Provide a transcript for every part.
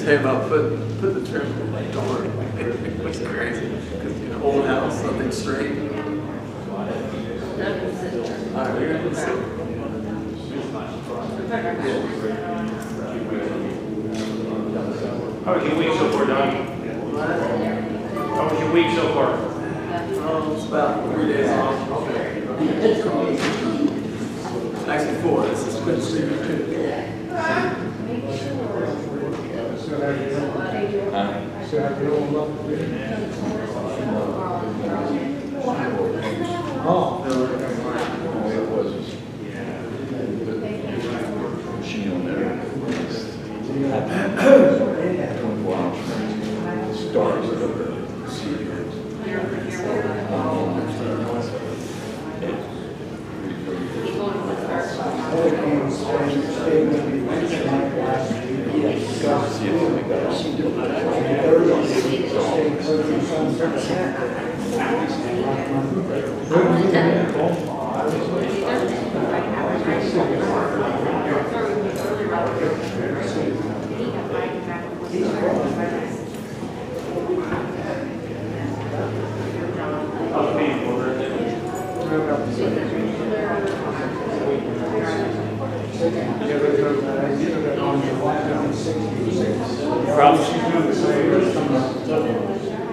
say about put the trim in my door, which is crazy, because you know, old house, nothing straight. All right, we're gonna see. How was your week so far, Don? How was your week so far? It's about 3 days off. Actually 4. This is good sleeping too.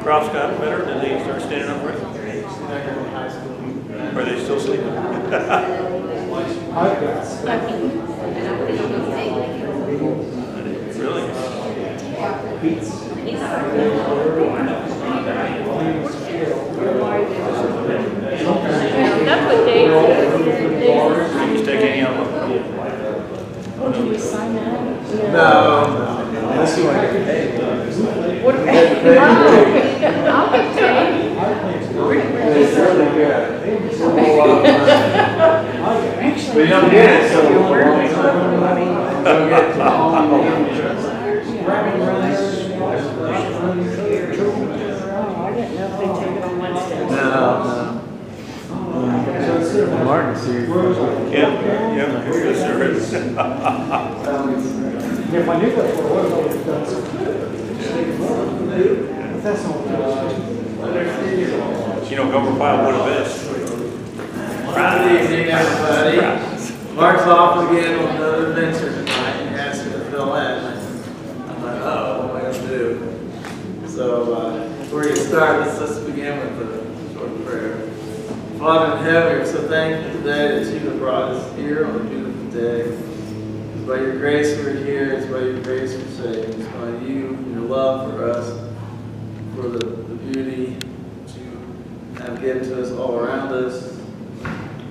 Crops got better? Did they start standing up right? Are they still sleeping? Really? That's what Dave Did you take any of them? Oh, did we sign that? No. Unless you want to get paid. What? I'll get paid. It's really good. But you don't get it, so you don't get it. I didn't know if they take it on Wednesday. No. Martin, see. Yeah, yes, sir. If I knew that's what it was, I would have done something. But that's not what You know, Gomer Pyle would have been. Good evening, everybody. Mark's off again on another adventure tonight. He asked me to fill in. I'm like, oh, what am I going to do? So, before we start, let's begin with a short prayer. Father in heaven, we're so thankful today that you have brought us here on a beautiful day. It's by your grace we're here. It's by your grace we're saved. It's by you and your love for us, for the beauty that you have given to us all around us,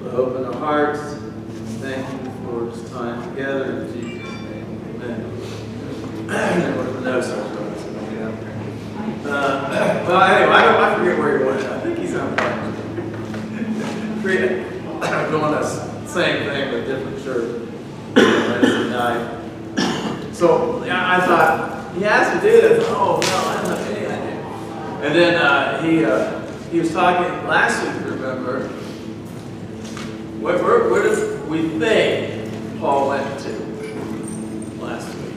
for hope in our hearts. Thank you for this time together in Jesus' name. Amen. What are the notes are? Well, anyway, I forget where he went. I think he's on fire. Doing the same thing with different church Wednesday night. So yeah, I thought he asked me to do this. Oh no, I don't have any idea. And then he was talking last week. Remember, where does we think Paul went to last week?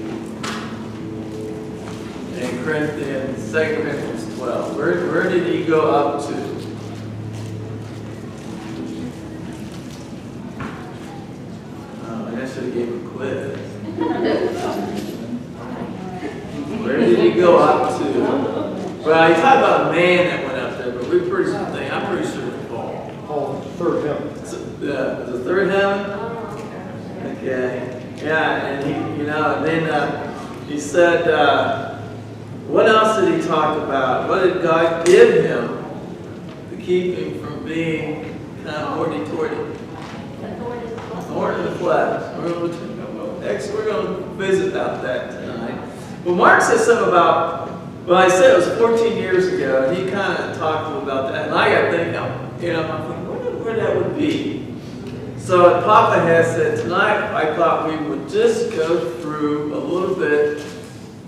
In Corinthians, 2 Corinthians 12. Where did he go up to? I should have gave him a quiz. Where did he go up to? Well, he talked about a man that went up there, but I'm pretty sure it's Paul. Paul, third heaven. So, the third heaven? Okay. Yeah, and and then he said, what else did he talk about? What did God give him to keep him from being kind of hoity-toity? Thorn in the flesh. We're going to visit about that tonight. Well, Mark said something about, well, I said it was 14 years ago, and he kind of talked about that. And I got thinking, I'm thinking, where that would be. So Papa has said tonight, I thought we would just go through a little bit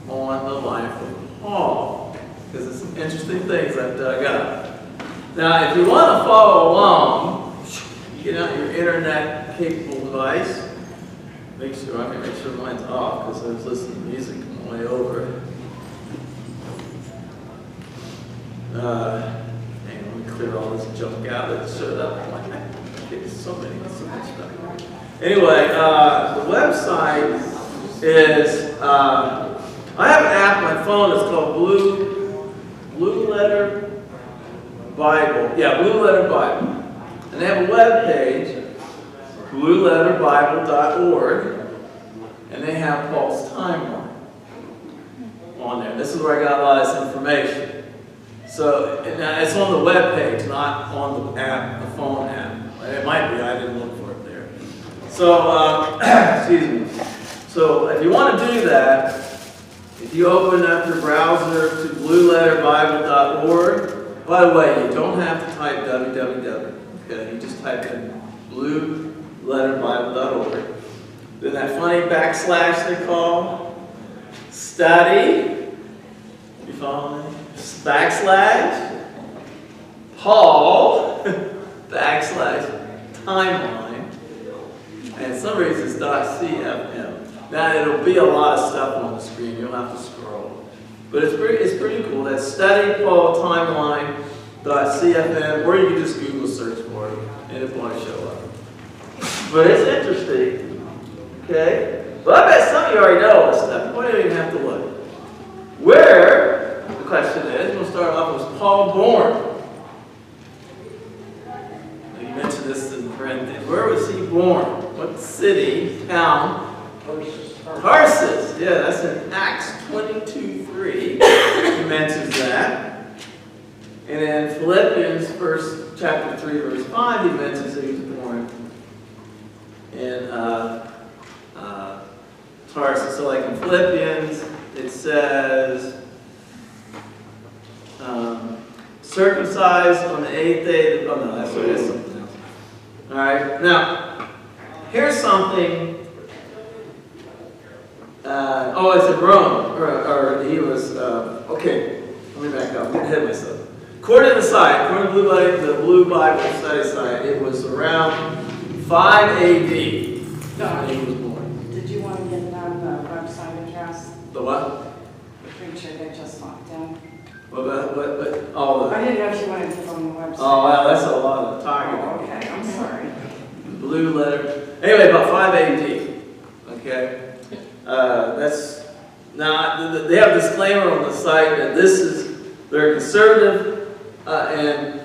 on the life of Paul, because there's some interesting things I've dug up. Now, if you want to follow along, get out your internet capable device make sure mine's off because I was listening to music on the way over. Hang on, let me clear all this junk out that showed up. There's so much stuff. Anyway, the website is, I have an app on my phone, it's called Blue Letter Bible. Yeah, Blue Letter Bible. And they have a web page, blueletterbible.org, and they have Paul's timeline on there. This is where I got a lot of this information. So it's on the web page, not on the app, the phone app. It might be, I didn't look for it there. So, excuse me. So if you want to do that, if you open up your browser to blueletterbible.org, by the way, you don't have to type www. Okay, you just type in blueletterbible.org. Then that funny backslash they call study. You follow me? Backslash Paul backslash timeline, and for some reason it's .cfm. Now it'll be a lot of stuff on the screen. You'll have to scroll, but it's pretty cool. That's study Paul timeline.cfm, or you can just Google search for it, and it won't show up. But it's interesting. Okay, but I bet some of you already know all this stuff. You don't even have to look. Where? The question is, we'll start off with Paul born. You mentioned this in Corinthians. Where was he born? What city, town? Tarsus. Yeah, that's in Acts 22:3. He mentions that. And in Philippians, chapter 3, verse 5, he mentions that he was born in Tarsus. So like in Philippians, it says, circumcised on the 8th day. Oh no, that's something else. All right. Now, here's something. It's in Rome, or he was. Okay, let me back up. I'm getting ahead of myself. According to the site, according to the Blue Bible Study site, it was around 5 AD when he was born. Did you want to get down the website address? The what? The preacher that just walked in. What? All I didn't know if you wanted to go on the website. Oh wow, that's a lot of talking. Oh, okay, I'm sorry. Blue letter. Anyway, about 5 AD. Okay. That's now they have a disclaimer on the site that they're conservative and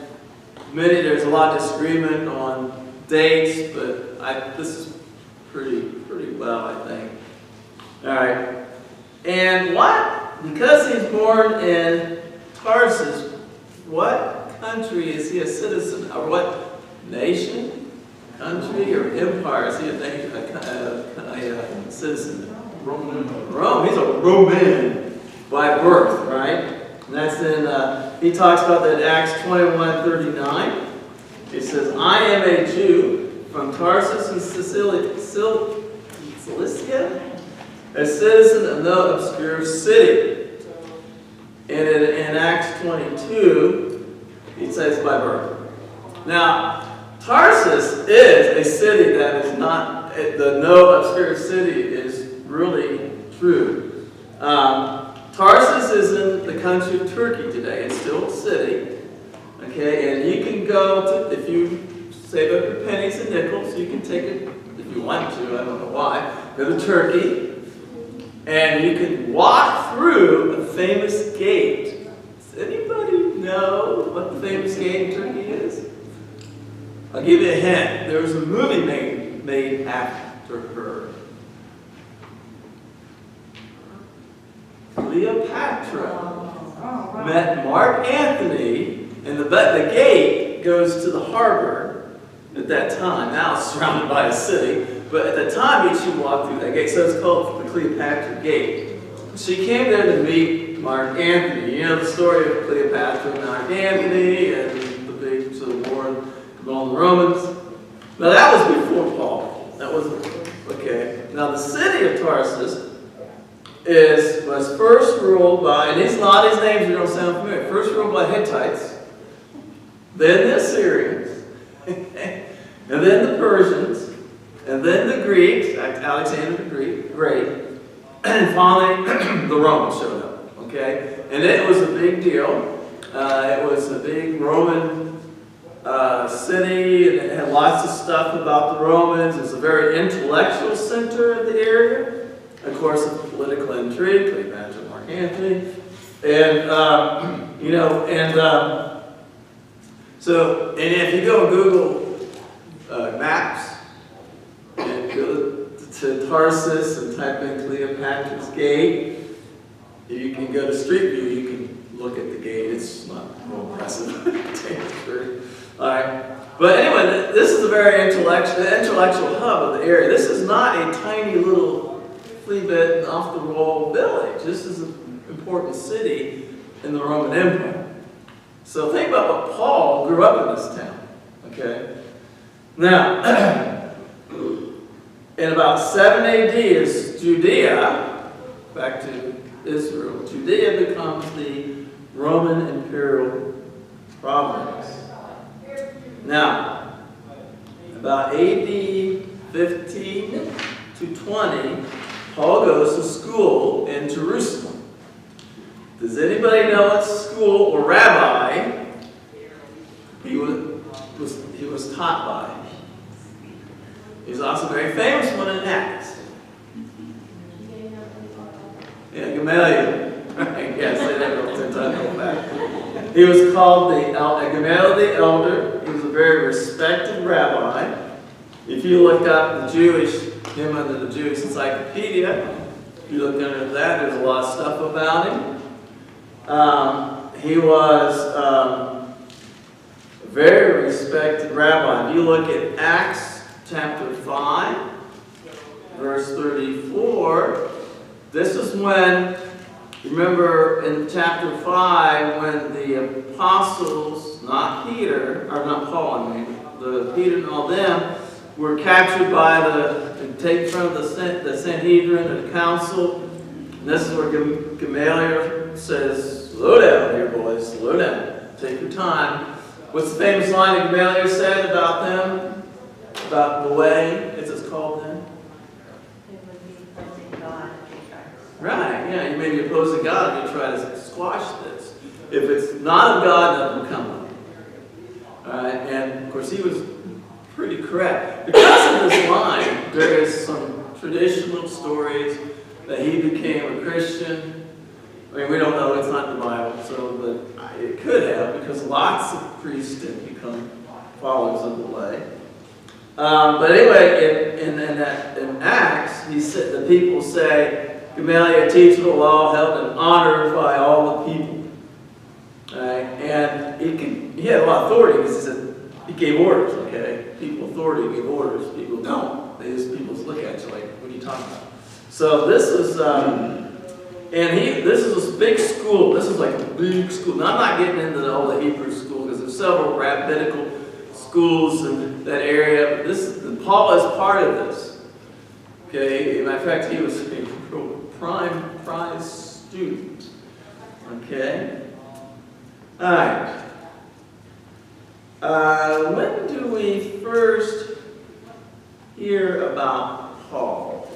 there's a lot of disagreement on dates, but this is pretty well, I think. All right. And because he's born in Tarsus, what country is he a citizen of? What nation, country, or empire is he a citizen of? Rome. He's a Roman by birth, right? And that's in, he talks about that in Acts 21:39. He says, I am a Jew from Tarsus in Cilicia, a citizen of no obscure city. And in Acts 22, he says by birth. Now, Tarsus is a city that is not, the no obscure city is really true. Tarsus is in the country of Turkey today. It's still a city. Okay, and you can go to, if you save up your pennies and nickels, you can take it, if you want to, I don't know why, go to Turkey, and you can walk through a famous gate. Does anybody know what the famous gate in Turkey is? I'll give you a hint. There was a movie made after her. Cleopatra met Mark Antony, and the gate goes to the harbor at that time. Now it's surrounded by a city, but at the time you should walk through that gate, so it's called the Cleopatra Gate. She came there to meet Mark Antony. You know the story of Cleopatra and Mark Antony and the big sort of war among the Romans. Now that was before Paul. That was okay. Now the city of Tarsus was first ruled by, and a lot of these names are going to sound familiar, first ruled by Hittites, then the Assyrians, and then the Persians, and then the Greeks, Alexander the Great, and finally the Romans showed up, okay? And it was a big deal. It was a big Roman city, and it had lots of stuff about the Romans. It's a very intellectual center of the area. Of course, of political intrigue, Cleopatra, Mark Antony. And, you know, and so, and if you go Google Maps, and go to Tarsus and type in Cleopatra's Gate, you can go to Street View, you can look at the gate. It's not real impressive. All right. But anyway, this is a very intellectual hub of the area. This is not a tiny little flea-bitten, off-the-wall village. This is an important city in the Roman Empire. So think about what Paul grew up in this town. Okay? Now, in about 7 AD, as Judea, back to Israel, Judea becomes the Roman imperial province. Now, about AD 15 to 20, Paul goes to school in Jerusalem. Does anybody know what school or rabbi he was taught by? He's also a very famous one in Acts. Yeah, Gamaliel. Yes, they never took time to go back. He was called Gamaliel the Elder. He was a very respected rabbi. If you look up him under the Jewish Encyclopedia, if you look under that, there's a lot of stuff about him. He was a very respected rabbi. If you look at Acts chapter 5, verse 34, this is when, remember in chapter 5, when the apostles, not Paul, Peter and all them, were captured by and taken from the Sanhedrin, the council. And this is where Gamaliel says, slow down here, boys, slow down. Take your time. What's the famous line that Gamaliel said about them? About the way, it's called then? Right, yeah, you may be opposing God if you try to squash this. If it's not of God, nothing will come of it. Alright, and of course he was pretty correct. Because of this line, there is some traditional stories that he became a Christian. I mean, we don't know, it's not in the Bible, but it could have, because lots of priests did become followers of the way. But anyway, in Acts, the people say, Gamaliel, a teacher of the law, held in honor by all the people. And he had a lot of authority because he gave orders, okay? People authority gave orders, people don't. People look at you like, what are you talking about? So this is, this is this big school. This is like a big school. Now, I'm not getting into all the Hebrew school because there's several rabbinical schools in that area. But Paul is part of this. Okay, as a matter of fact, he was a prize student. Okay? Alright. When do we first hear about Paul?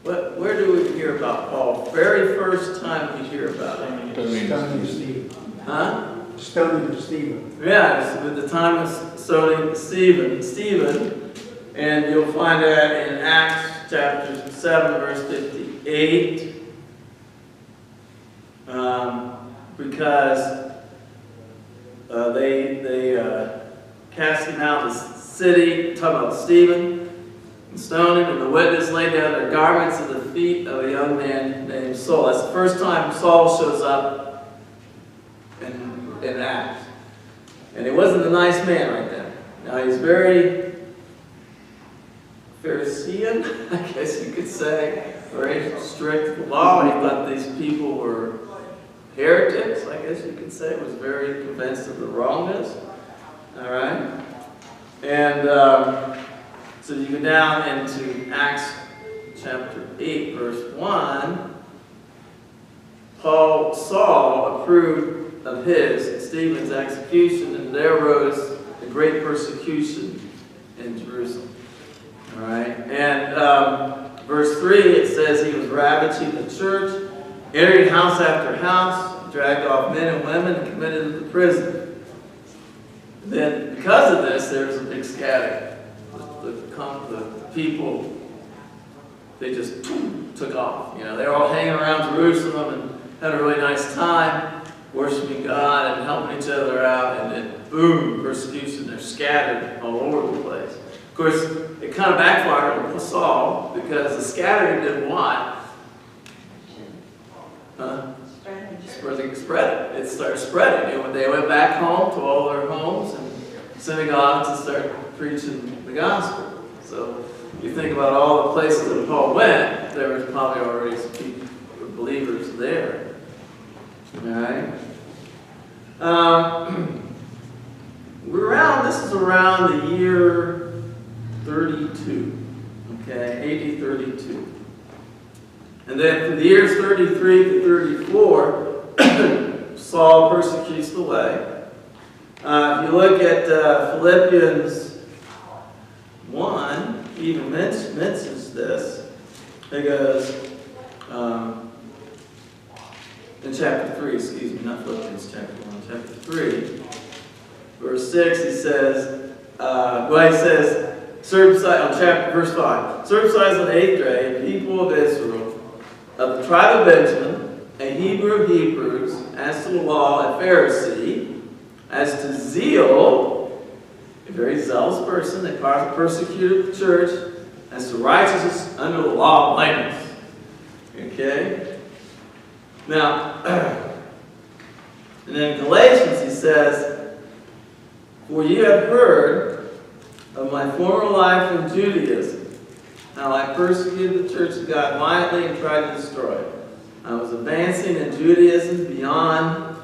Where do we hear about Paul? Very first time we hear about him. Stoning Stephen. Huh? Stoning Stephen. Yeah, it's at the time of stoning Stephen. And you'll find that in Acts chapter 7, verse 58. Because they cast him out of the city, talking about Stephen, and stoned him, and the witness laid down their garments at the feet of a young man named Saul. That's the first time Saul shows up in Acts. And he wasn't a nice man right then. Now he's very Pharisee, I guess you could say, very strict with law. He thought these people were heretics, I guess you could say. Was very convinced of the wrongness. All right? And so you go down into Acts chapter 8, verse 1. Saul approved of Stephen's execution, and there arose a great persecution in Jerusalem. All right, and verse 3, it says he was ravaging the church, entering house after house, dragged off men and women, and committed them to prison. Then, because of this, there was a big scattering. The people, they just took off. You know, they were all hanging around Jerusalem and had a really nice time, worshiping God and helping each other out, and then boom, persecution. They're scattered all over the place. Of course, it kind of backfired on Saul because the scattering did what? Spread it. It started spreading. And when they went back home to all their homes and synagogues and started preaching the gospel. So you think about all the places that Paul went, there was probably already some people, believers there. All right. This is around the year 32. Okay, AD 32. And then from the years 33 to 34, Saul persecutes the way. If you look at Philippians 1, he even mentions this. It goes, in chapter 3, excuse me, not Philippians chapter 1, chapter 3, verse 6, he says, circumcised, on verse 5, circumcised on the 8th day, a people of Israel, of the tribe of Benjamin, a Hebrew of Hebrews, as to the law, a Pharisee, as to zeal, a very zealous person that persecuted the church, as to righteousness under the law, blameless. Okay? Now, and then in Galatians he says, for you have heard of my former life in Judaism, how I persecuted the church of God violently and tried to destroy it. I was advancing in Judaism beyond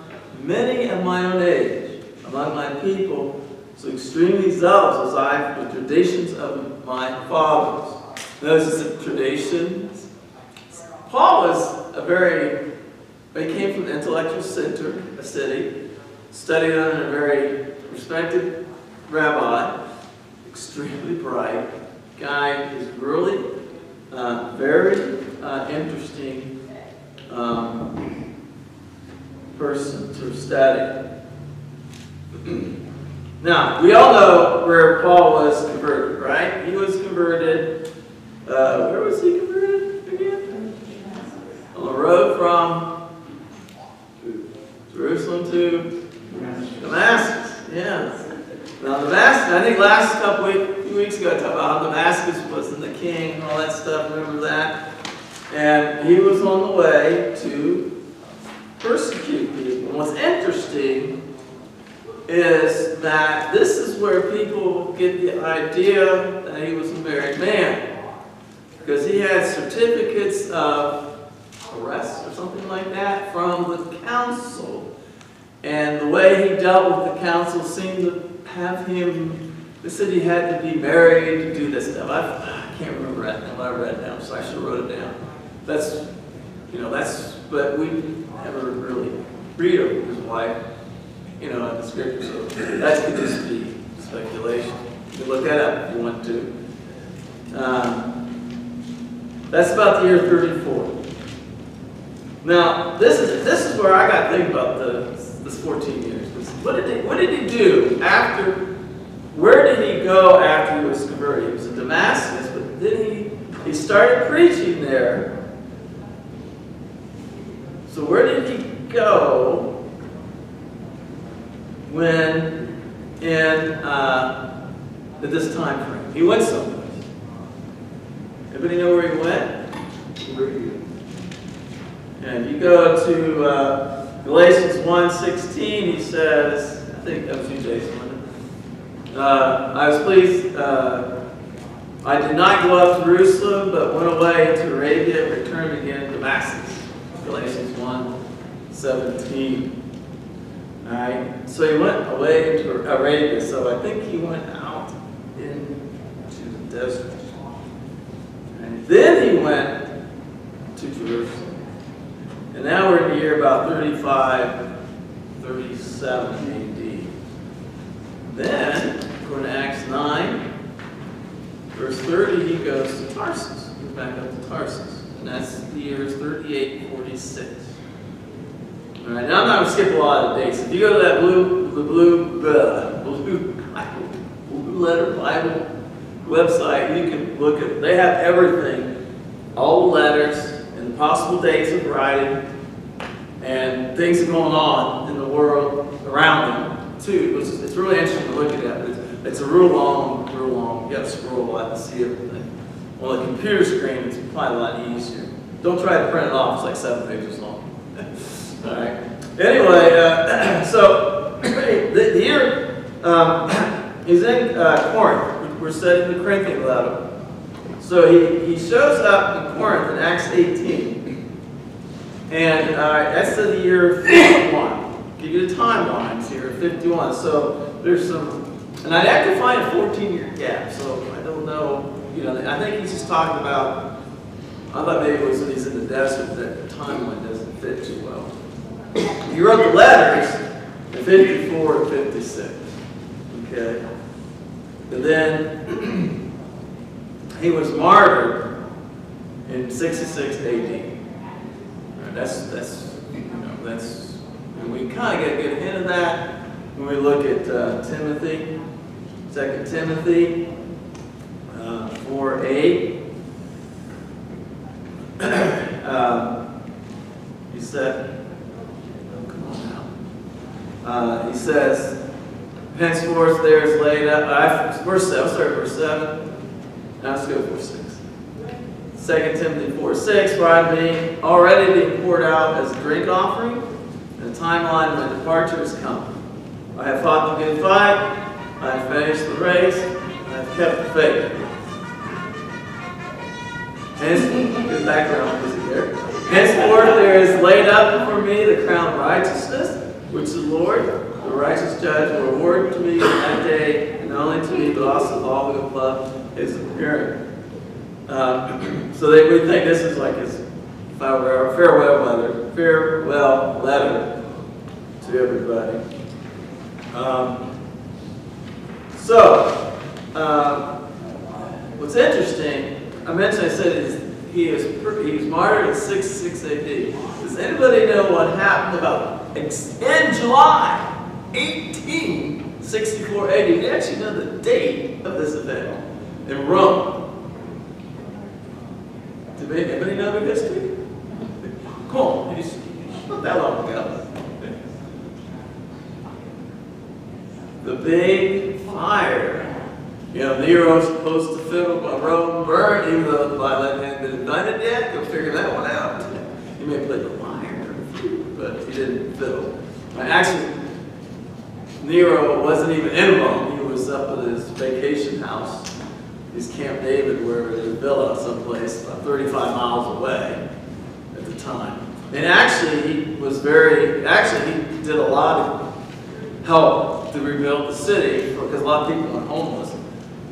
many of my own age among my people, so extremely zealous was I for the traditions of my fathers. Notice the traditions. Paul was he came from an intellectual center, a city, studied under a very respected rabbi, extremely bright guy, who's really very interesting person to study. Now, we all know where Paul was converted, right? He was converted, where was he converted again? On the road from Jerusalem to Damascus, yeah. Now, Damascus, I think a few weeks ago, I talked about how Damascus wasn't the king and all that stuff, remember that? And he was on the way to persecute people. And what's interesting is that this is where people get the idea that he was a married man. Because he had certificates of arrest or something like that from the council. And the way he dealt with the council seemed to have him, they said he had to be married to do this stuff. I can't remember right now, I read it down, so I should have wrote it down. But we never really read of his wife, in the scripture, so that could just be speculation. You can look that up if you want to. That's about the year 34. Now, this is where I got to think about this 14 years. What did he do after? Where did he go after he was converted? He was in Damascus, but then he started preaching there. So where did he go when at this time frame? He went someplace. Anybody know where he went? And you go to Galatians 1:16, he says, I think that was you, Jason. I was pleased, I did not go up to Jerusalem, but went away to Arabia and returned again to Damascus. Galatians 1:17. All right, so he went away into Arabia, so I think he went out into the desert. And then he went to Jerusalem. And now we're in the year about 35, 37 AD. Then, according to Acts 9, 30, he goes to Tarsus. Goes back up to Tarsus. And that's the years 38 and 46. All right, now I'm not going to skip a lot of dates. If you go to that blue letter Bible website, you can look at, they have everything, all the letters and the possible dates of writing and things that are going on in the world around them too. It's really interesting to look at that. It's a real long, you got to scroll a lot to see everything. On the computer screen, it's probably a lot easier. Don't try to print it off, it's like 7 pages long. All right. Anyway, so the year, he's in Corinth. We're studying the Corinthian letter. So he shows up in Corinth in Acts 18. And that's the year 51. Give you the timelines here, 51. So there's some, and I'd have to find a 14-year gap. So I don't know, I think he's just talking about, I thought maybe it was when he's in the desert that the timeline doesn't fit too well. He wrote the letters in 54 and 56. Okay? And then he was martyred in 66 AD. Right, that's and we kind of get a good hint of that when we look at Timothy, 2 Timothy 4:8. He said, oh, come on now. He says, henceforth there is laid up, verse 7, I'll start at verse 7. Now let's go to verse 6. 2 Timothy 4:6, for I am being already being poured out as a drink offering, and the timeline of my departure has come. I have fought the good fight, I have finished the race, I have kept the faith. Good background music there. Henceforth there is laid up for me the crown of righteousness, which the Lord, the righteous judge, will award to me in that day, and not only to me, but also to all who love his appearing. So they would think this is like his farewell letter to everybody. What's interesting, I said he was martyred in 66 AD. Does anybody know what happened about in July 1864 AD? We actually know the date of this event in Rome. Did anybody know the history? Cool. It's not that long ago. The big fire. Nero's supposed to fiddle by Rome burn, even though the violin hadn't been invented yet. Go figure that one out. He may play the lyre, but he didn't fiddle. Actually, Nero wasn't even in Rome. He was up at his vacation house, his Camp David, wherever it is, villa someplace about 35 miles away at the time. And actually, he did a lot of help to rebuild the city because a lot of people went homeless.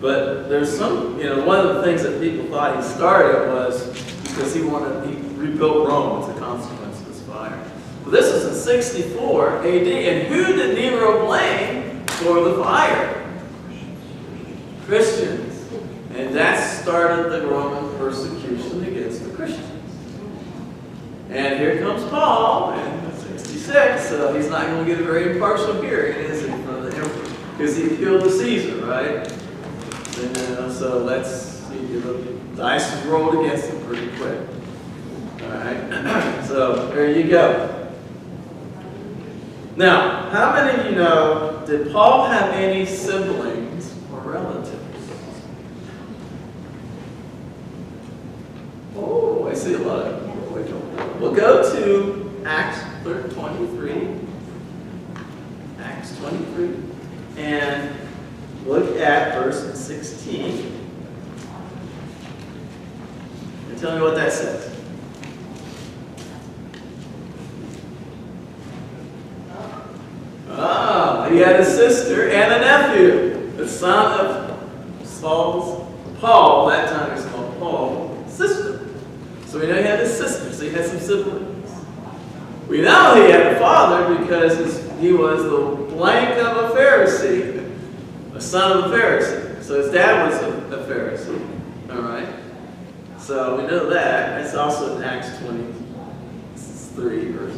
But there's some, one of the things that people thought he started was because he rebuilt Rome as a consequence of this fire. But this is in 64 AD, and who did Nero blame for the fire? Christians. And that started the Roman persecution against the Christians. And here comes Paul in 66, so he's not going to get a very impartial hearing, is he, from the emperor? Because he killed the Caesar, right? And, so let's see, the dice is rolled against him pretty quick. All right, so there you go. Now, how many of you know, did Paul have any siblings or relatives? Oh, I see a lot of them. We'll go to Acts 23. Acts 23. And look at verse 16. And tell me what that says. He had a sister and a nephew, the son of Paul, that time he was called Paul, sister. So we know he had a sister, so he had some siblings. We know he had a father because he was the blank of a Pharisee, a son of a Pharisee. So his dad was a Pharisee. All right. So we know that. It's also in Acts 23, verse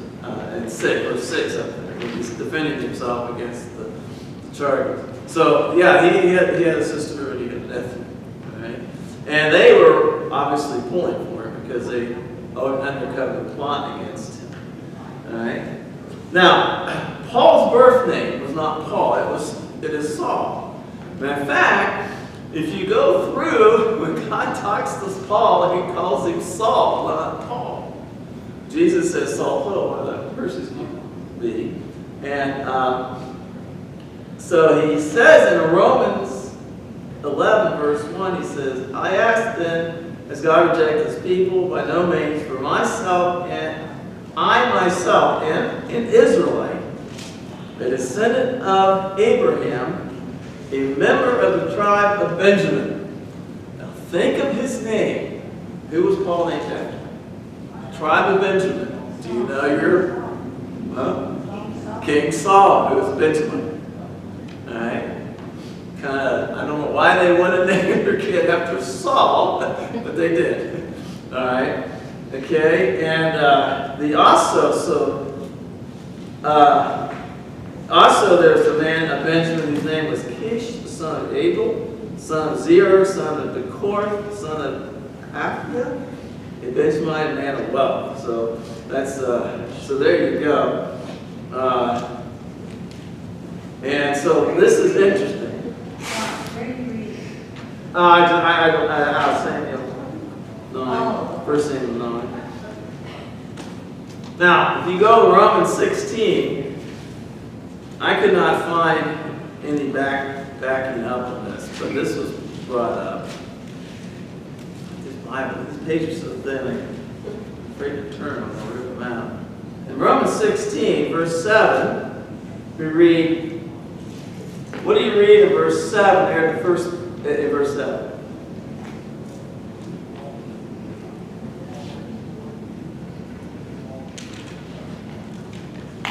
6 up there, when he's defending himself against the charges. So yeah, he had a sister and he had a nephew. All right. And they were obviously pulling for him because they had an undercover plot against him. All right. Now, Paul's birth name was not Paul. It is Saul. Matter of fact, if you go through, when God talks to Paul, he calls him Saul, not Paul. Jesus says, Saul, why that persecute thee? And so he says in Romans 11, verse 1, he says, I ask then, as God rejects his people, by no means for myself, and I myself am an Israelite, a descendant of Abraham, a member of the tribe of Benjamin. Now think of his name. Who was Paul named after? The tribe of Benjamin. Do you know your King Saul, who was Benjamin? Alright? I don't know why they wanted to name their kid after Saul, but they did. Alright? Okay, and also there's a man of Benjamin whose name was Kish, the son of Abel, son of Zerah, son of Bechorath, son of Aphia, a Benjaminite man of wealth. So that's so there you go. And so this is interesting. Samuel 9, 1 Samuel 9. Now, if you go to Romans 16, I could not find any backing up on this, but this was brought up. This Bible, these pages are so thin, I'm afraid to turn them or rip them out. In Romans 16, verse 7, we read, what do you read in verse 7 there, in verse 7?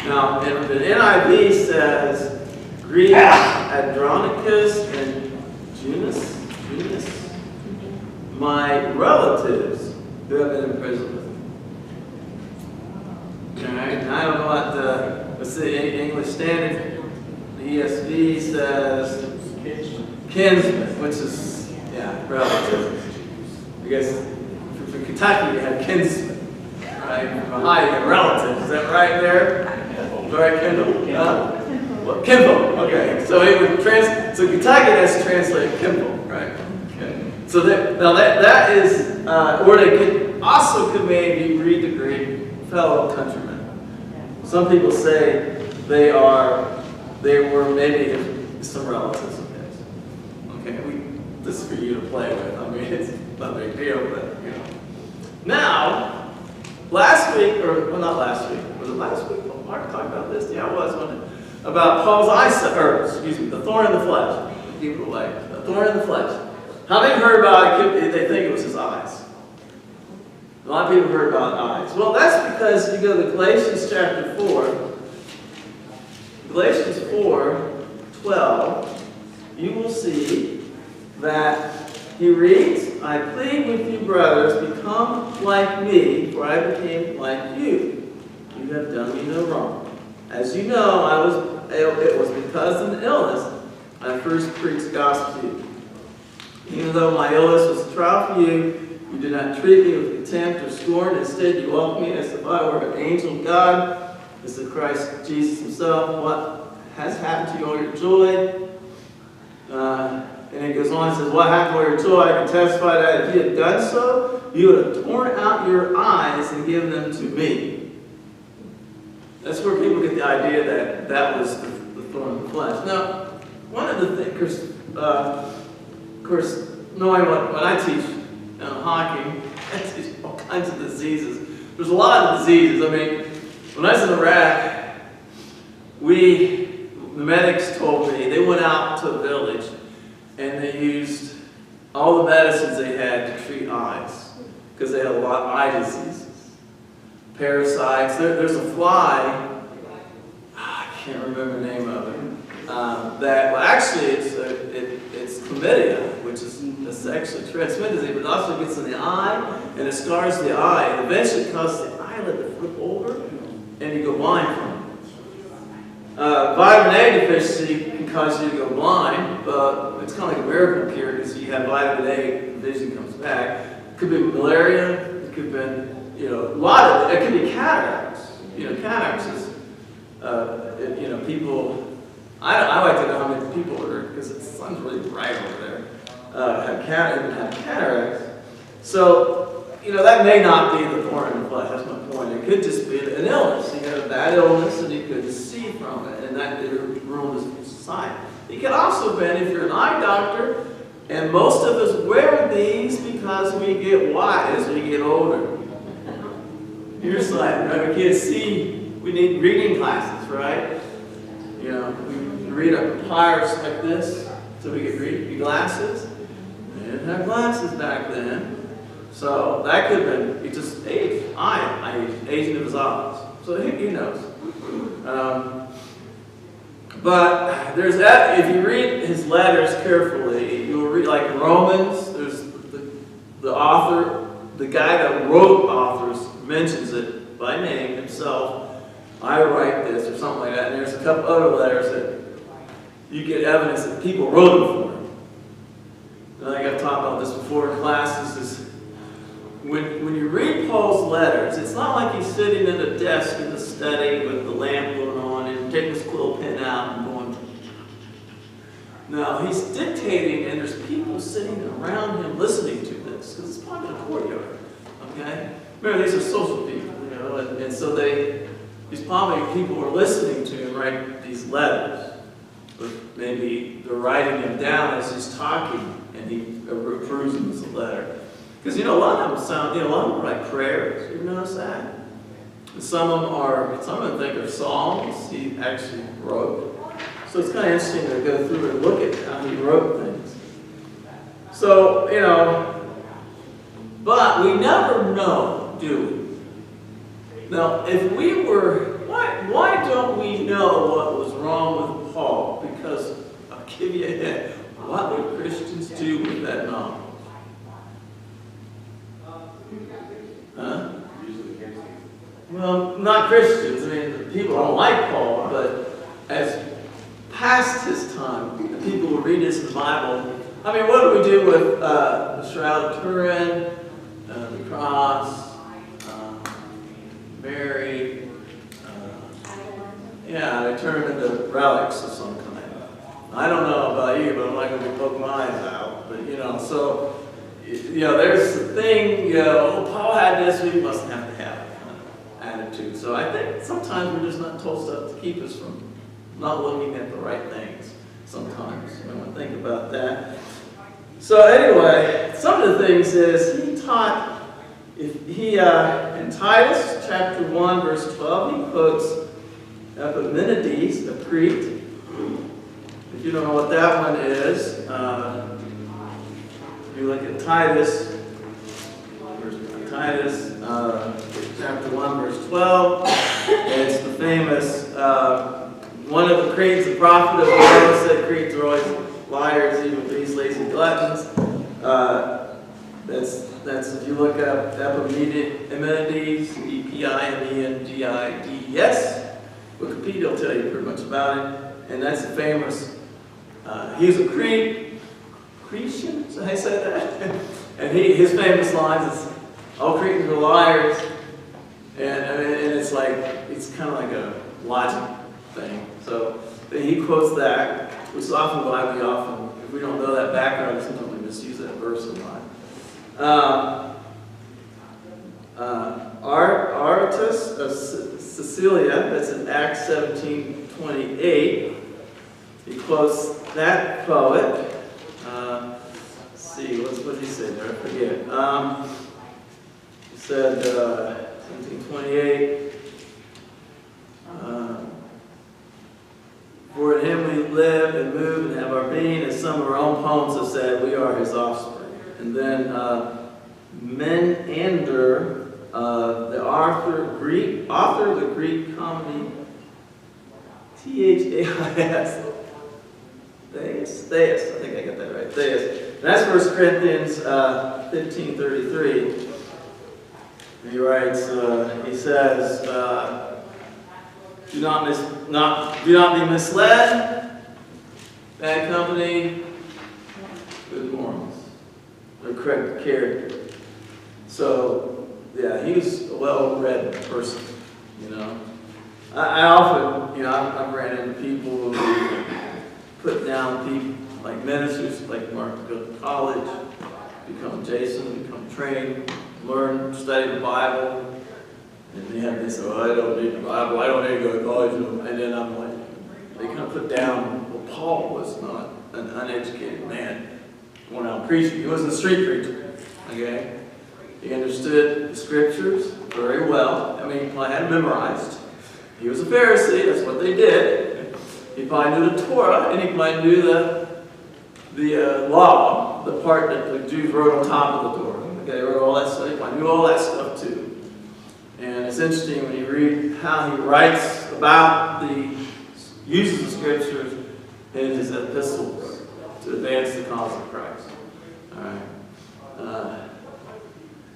Now, and the NIV says, greet Andronicus and Junis, my relatives who have been in prison with me. All right, and I don't know what's the English Standard. The ESV says kinsman, which is, relative. I guess for Kentucky you have kinsman, right? For Ohio you have relative. Is that right there? Right, Kendall? Kinfolk. Okay, so it would so Kentucky that's translated kinfolk, right? Okay. So that is, or they could maybe read the Greek fellow countrymen. Some people say they were maybe some relatives of his. Okay, this is for you to play with. I mean, it's not a big deal, but Now, last week, not last week. Was it last week? Mark talked about this. Yeah, it was, wasn't it? About Paul's the thorn in the flesh. Keep it away. The thorn in the flesh. How many heard about it? They think it was his eyes. A lot of people heard about eyes. Well, that's because you go to Galatians chapter 4. Galatians 4:12. You will see that he reads, I plead with you, brothers, become like me, for I became like you. You have done me no wrong. As you know, it was because of an illness I first preached the gospel to you. Even though my illness was a trial for you, you did not treat me with contempt or scorn. Instead, you welcomed me as if I were an angel of God, as the Christ Jesus himself. What has happened to you, all your joy? And it goes on and says, what happened to all your joy? I can testify that if you had done so, you would have torn out your eyes and given them to me. That's where people get the idea that was the thorn in the flesh. Now, one of the things, of course, knowing when I teach hockey, I teach all kinds of diseases. There's a lot of diseases. I mean, when I was in Iraq, the medics told me they went out to a village and they used all the medicines they had to treat eyes because they had a lot of eye diseases. Parasites. There's a fly, I can't remember the name of it, actually it's chlamydia, which is a sexually transmitted disease, but it also gets in the eye, and it scars the eye, and eventually causes the eyelid to flip over, and you go blind from it. Vitamin A deficiency can cause you to go blind, but it's kind of like a miracle cure because you have vitamin A, vision comes back. It could be malaria, it could be, a lot of it. It could be cataracts. Cataracts is, people. I like to know how many people are, because the sun's really bright over there, have cataracts. So, that may not be the thorn in the flesh, that's my point. It could just be an illness. You have a bad illness and you could see from it, and that ruined his sight. It could also be, if you're an eye doctor, and most of us wear these because we get wise as we get older. Your sight, right? We can't see. We need reading glasses, right? We read a papyrus like this, so we get reading glasses. They didn't have glasses back then. So that could have been just age, aging of his eyes. So he knows. But if you read his letters carefully, you'll read like Romans. There's the author, the guy that wrote authors mentions it by name himself. I write this or something like that. And there's a couple other letters that you get evidence that people wrote them for him. And I think I've talked about this before in classes. When you read Paul's letters, it's not like he's sitting at a desk in the study with the lamp going on and taking his quill pen out and going. No, he's dictating, and there's people sitting around him listening to this because it's part of the courtyard. Okay, remember these are social people, and so these probably people are listening to him write these letters, but maybe they're writing them down as he's talking, and he approves them as a letter. Because a lot of them sound, a lot of them are like prayers. You notice that? Some of them think are songs he actually wrote. So it's kind of interesting to go through and look at how he wrote things. So, but we never know, do we? Now, if we were, why don't we know what was wrong with Paul? Because I'll give you a hint. What would Christians do with that knowledge? Huh? Well, not Christians. I mean, people don't like Paul, but as past his time, the people who read this in the Bible. I mean, what do we do with the Shroud of Turin, the cross, Mary? They turn them into relics of some kind. I don't know about you, but I'm not going to be poking my eyes out. But so. There's the thing, Paul had this, we must have to have that kind of attitude. So I think sometimes we're just not told stuff to keep us from not looking at the right things sometimes. When we think about that. So anyway, some of the things is he taught, in Titus chapter 1, verse 12, he quotes Epimenides of Crete. If you don't know what that one is, you look at Titus, chapter 1, verse 12. It's the famous, one of the Cretans, the prophet of the Lord, said Cretans are always liars, even these lazy gluttons. That's if you look up Epimenides, Epimenides, Wikipedia will tell you pretty much about it. And that's the famous, he was a Cretan, so I say that. And his famous lines is, all Cretans are liars. And it's kind of like a logic thing. So he quotes that, which is often why we if we don't know that background, sometimes we just use that verse a lot. Aratus of Cecilia, that's in Acts 17:28. He quotes that poet. Let's see, what did he say there? I forget. He said, 17:28. For in him we live and move and have our being, as some of our own poems have said, we are his offspring. And then Menander, the author of the Greek comedy, Thais, I think I got that right. Thaddeus. And that's 1 Corinthians 15:33. He writes, he says, do not be misled. Bad company, good morals, or correct character. So, yeah, he was a well-read person, you know. I often, you know, I've ran into people who put down people, like ministers, like Mark, go to college, become Jason, become trained, learn, study the Bible, and they have this, oh, I don't need the Bible, I don't need to go to college, and then I'm like, they kind of put down, well, Paul was not an uneducated man going out preaching. He wasn't a street preacher, okay? He understood the scriptures very well. I mean, I had them memorized. He was a Pharisee, that's what they did. He probably knew the Torah, and he probably knew the law, the part that the Jews wrote on top of the Torah. Okay, they wrote all that stuff. He probably knew all that stuff too. And it's interesting when you read how he writes about uses the scriptures in his epistles to advance the cause of Christ. All right.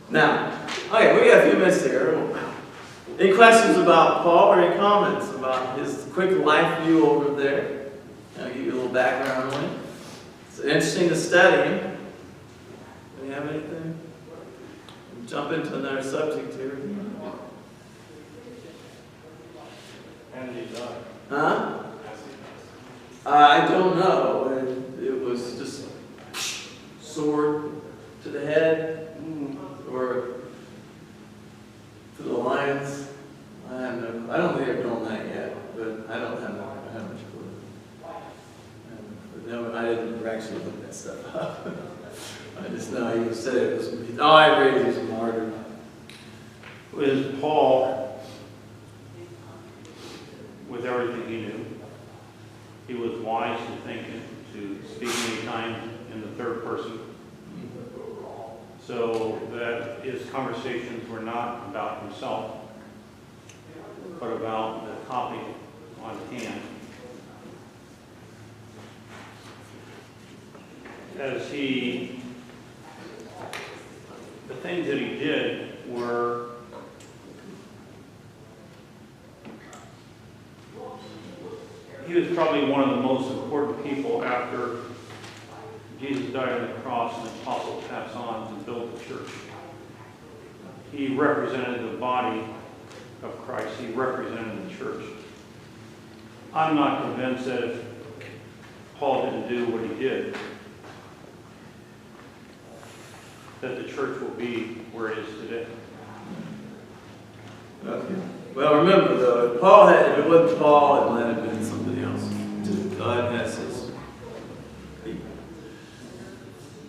Now, okay, we got a few minutes here. Any questions about Paul or any comments about his quick life view over there? I'll give you a little background on it. It's interesting to study him. Do you have anything? We'll jump into another subject here. And he died. Huh? I don't know. It was just sword to the head or to the lions. I don't think I've done that yet, but I don't have much clue. No, I didn't actually look that stuff up. I just know he said it was. Oh, I agree. He was a martyr. With Paul, with everything he knew, he was wise to think and to speak many times in the third person. So that his conversations were not about himself, but about the copy on hand. The things that he did were he was probably one of the most important people after Jesus died on the cross and the apostles passed on to build the church. He represented the body of Christ. He represented the church. I'm not convinced that if Paul didn't do what he did, that the church will be where it is today. Okay. Well, remember though, if it wasn't Paul, it might have been somebody else. God has his people.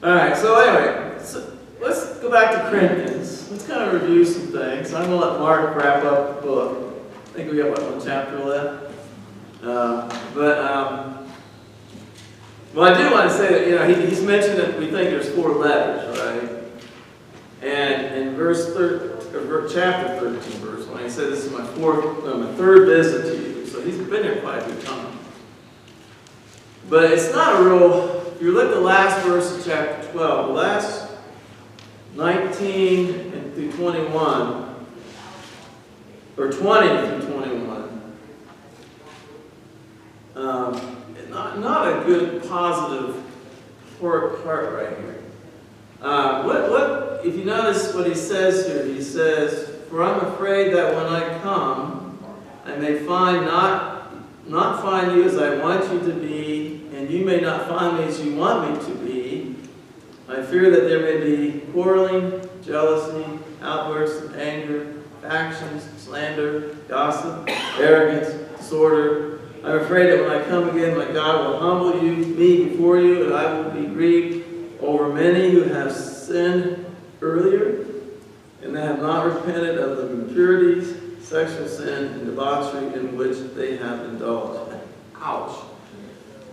All right. So anyway, let's go back to Corinthians. Let's kind of review some things. I'm going to let Mark wrap up the book. I think we got one chapter left. Well, I do want to say that he's mentioned that we think there's 4 letters, right? And in chapter 13, verse 1, he said, "This is my 3rd visit to you." So he's been there quite a few times. But it's not a real. If you look at the last verse of chapter 12, the last 19 and through 21, or 20 through 21. Not a good positive part right here. If you notice what he says here, he says, "For I'm afraid that when I come, I may not find you as I want you to be, and you may not find me as you want me to be. I fear that there may be quarreling, jealousy, outbursts of anger, factions, slander, gossip, arrogance, disorder. I'm afraid that when I come again, my God will humble me before you, and I will be grieved over many who have sinned earlier, and that have not repented of the impurities, sexual sin, and debauchery in which they have indulged." Ouch.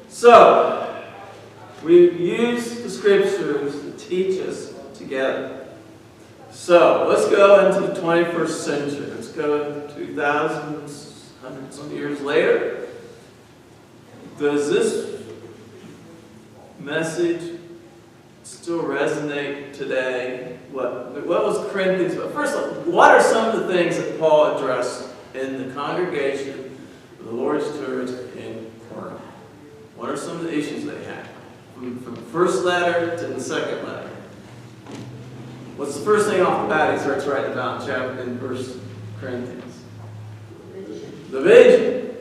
So, we use the scriptures to teach us together. So, let's go into the 21st century. Let's go 2,000, 100 some years later. Does this message still resonate today? What was Corinthians about? First of all, what are some of the things that Paul addressed in the congregation of the Lord's Church in Corinth? What are some of the issues they had? From the first letter to the second letter. What's the first thing off the bat he starts writing about in chapter in verse Corinthians? Division.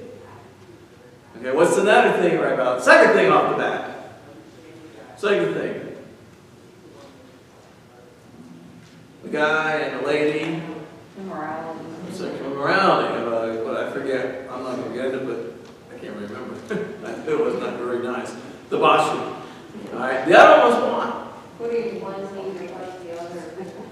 Okay, what's another thing right about? Second thing off the bat. Second thing. The guy and the lady. Immorality. Sexual morality. But I forget. I'm not going to get it, but I can't remember. It was not very nice. Debauchery. Alright, the other one's one. Putting one leader above the other.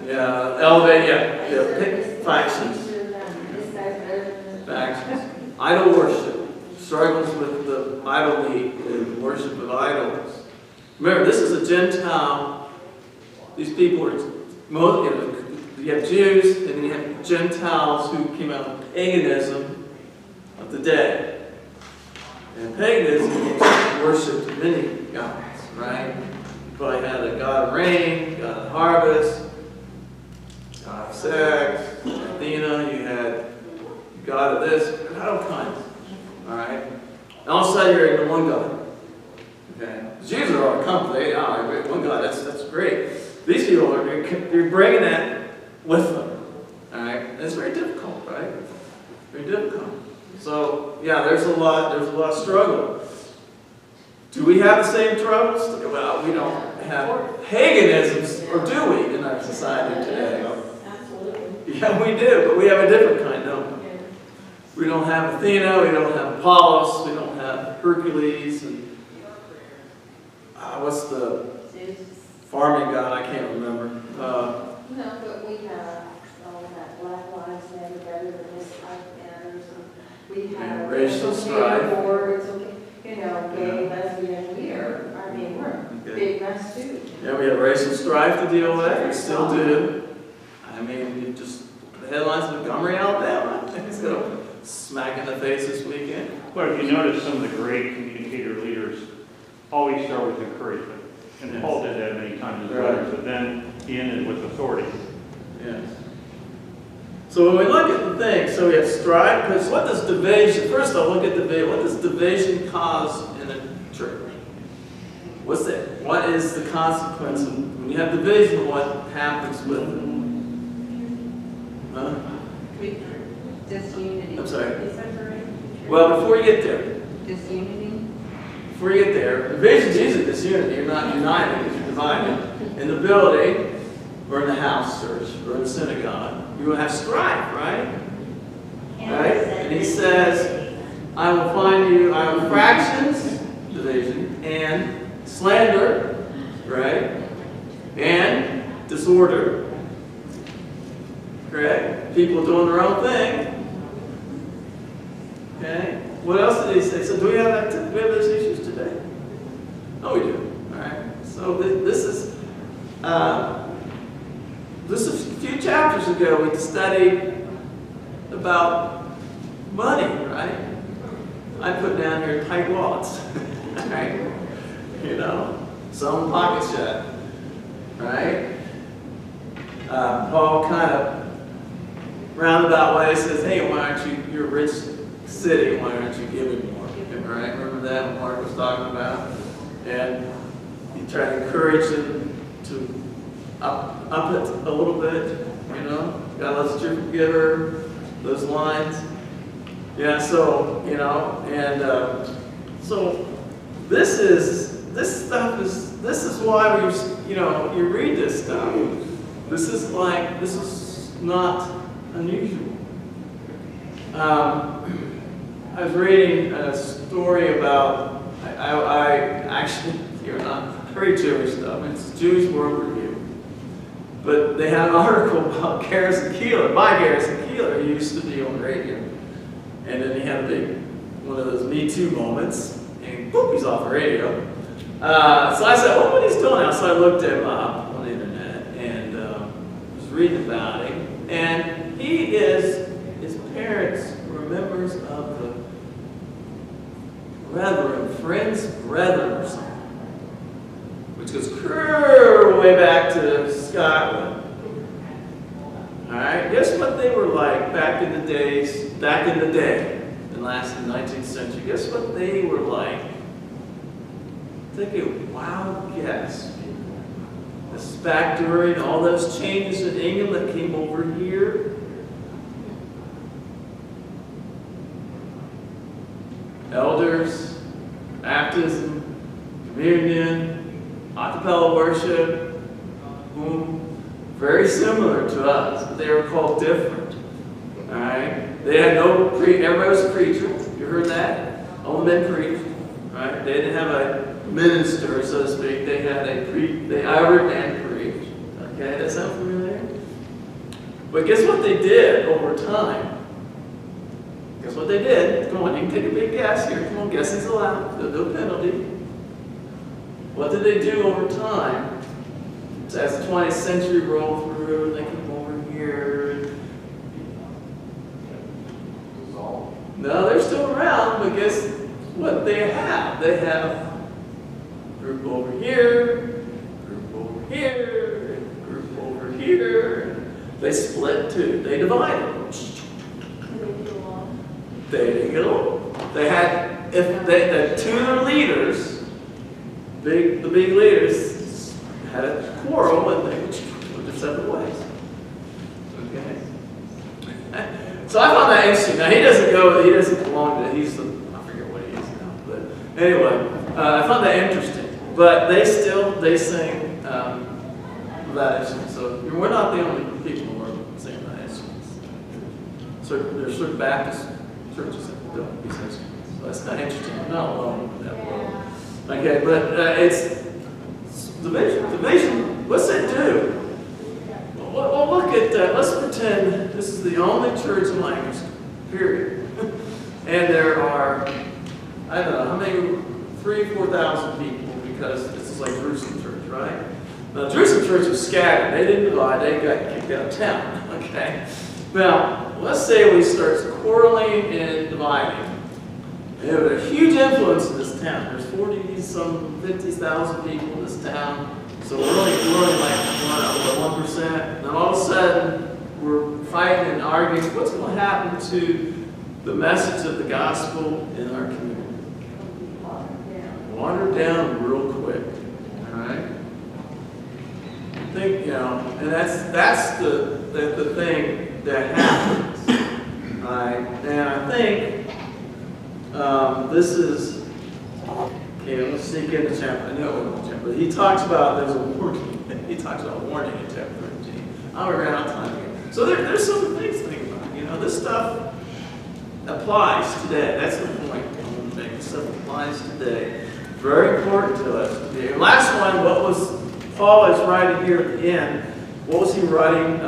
Yeah, elevate, yeah, pick factions. This guy's better than this. Factions. Idol worship. Struggles with the idol and worship of idols. Remember, this is a Gentile. These people are, you have Jews and then you have Gentiles who came out of paganism of the day. And paganism worshipped many gods, right? You probably had a god of rain, god of harvest, god of sex, Athena, you had god of this, you had all kinds. Alright? And all of a sudden you're in the one God. Okay? The Jews are all comfortable. One God, that's great. These people are they're bringing that with them. Alright? And it's very difficult, right? Very difficult. So yeah, there's a lot of struggle. Do we have the same troubles? Well, we don't have paganism, or do we, in our society today? Absolutely. Yeah, we do, but we have a different kind, don't we? We don't have Athena, we don't have Apollos, we don't have Hercules, and what's the farming god? I can't remember. No, but we have all that Black Lives Matter better than this life matters. We have racial strife. Boards, you know, gay, lesbian, we're big mess too. Yeah, we have racial strife to deal with. We still do. I mean, you just the headlines of Montgomery, Alabama. It's gonna smack in the face this weekend. But if you notice, some of the great communicator leaders always start with encouragement. And Yes. Paul did that many times in his Right. letters, but then he ended with authority. Yes. So when we look at the thing, so we have strife, because what does division, first I'll look at division, what does division cause in a church? What's that? What is the consequence of, when you have division, what happens with it? Huh? Disunity. I'm sorry. Is that right? Well, before you get there, Disunity. before you get there, division is usually disunity. You're not united, you're divided. In the building, or in the house church, or in the synagogue, you will have strife, right? Right? And he says, I will find you, I will fractions, division, and slander, right? And disorder. Correct? People doing their own thing. Okay? What else did he say? So do we have that? Do we have those issues today? No, we do. All right. So this is a few chapters ago we studied about money, right? I put down here tight wallets, right? You know, some pocket shut, right? Paul kind of roundabout way says, hey, why aren't you, you're a rich city, why aren't you giving more? Right? Remember that what Mark was talking about? And he tried to encourage them to up it a little bit, you know? God loves a cheerful giver, those lines. Yeah, so, you know, and so this is why we, you know, you read this stuff. This is not unusual. I was reading a story about, I actually, you're not very Jewish stuff, it's Jewish World Review. But they had an article about Garrison Keillor, by Garrison Keillor, who used to be on the radio. And then he had a big, one of those Me Too moments, and boop, he's off the radio. So I said, oh, what he's doing now? So I looked him up on the internet and was reading about him. And he is, his parents were members of the Brethren, Friends Brethren or something, which goes way back to Scotland. All right, guess what they were like back in the day, in the 19th century. Guess what they were like? Take a wild guess. This is back during all those changes in England that came over here. Elders, baptism, communion, a cappella worship, very similar to us, but they were called different. All right, they had no everybody was a preacher. You heard that? All the men preached. Right? They didn't have a minister, so to speak. They had they every man preached. Okay, that sound familiar? But guess what they did over time? Guess what they did? Come on, you can take a big guess here. Come on, guessing's allowed. No penalty. What did they do over time? So as the 20th century rolled through, they came over here. No, they're still around, but guess what they have? They have group over here, group over here, group over here. They split too. They divided. They didn't get along. They had two of their leaders, the big leaders, had a quarrel and they went their separate ways. Okay. So I found that interesting. Now he doesn't belong to. I forget what he is now. But anyway, I found that interesting. But they sing that instrument. So we're not the only people who are singing that instrument. So there's certain Baptist churches that don't use instruments. So that's kind of interesting. I'm not alone in that world. Okay, but it's division. What's it do? Well, look at that. Let's pretend this is the only church in Lancaster, period. And there are, I don't know, how many, 3,000 or 4,000 people, because this is like Jerusalem Church, right? Now, Jerusalem Church was scattered. They didn't divide. They got kicked out of town, okay? Now, let's say we start quarreling and dividing. They have a huge influence in this town. There's 50,000 people in this town. So we're only like 1%. And then all of a sudden, we're fighting and arguing. What's going to happen to the message of the gospel in our community? Watered down real quick. All right? I think, and that's the thing that happens. All right? And I think this is, okay, let's sneak into chapter, I know it's chapter, but he talks about, there's a warning, he talks about warning in chapter 13. I'll run out of time here. So there's some things to think about, this stuff applies today. That's the point I want to make. This stuff applies today. Very important to us today. And last one, what was Paul is writing here at the end, what was he writing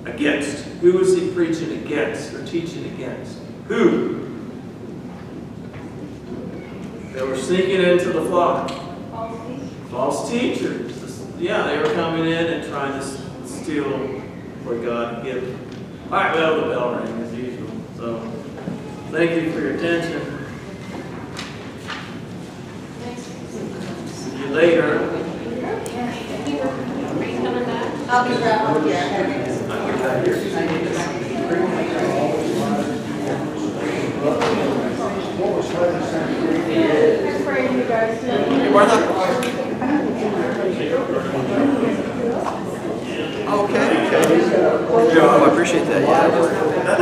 against? Who was he preaching against or teaching against? Who? They were sneaking into the flock. False teachers. Yeah, they were coming in and trying to steal what God had given. All right, well, the bell rang as usual. So, thank you for your attention. See you later. I'll be around, yeah. Okay. Yeah, I appreciate that. Yeah.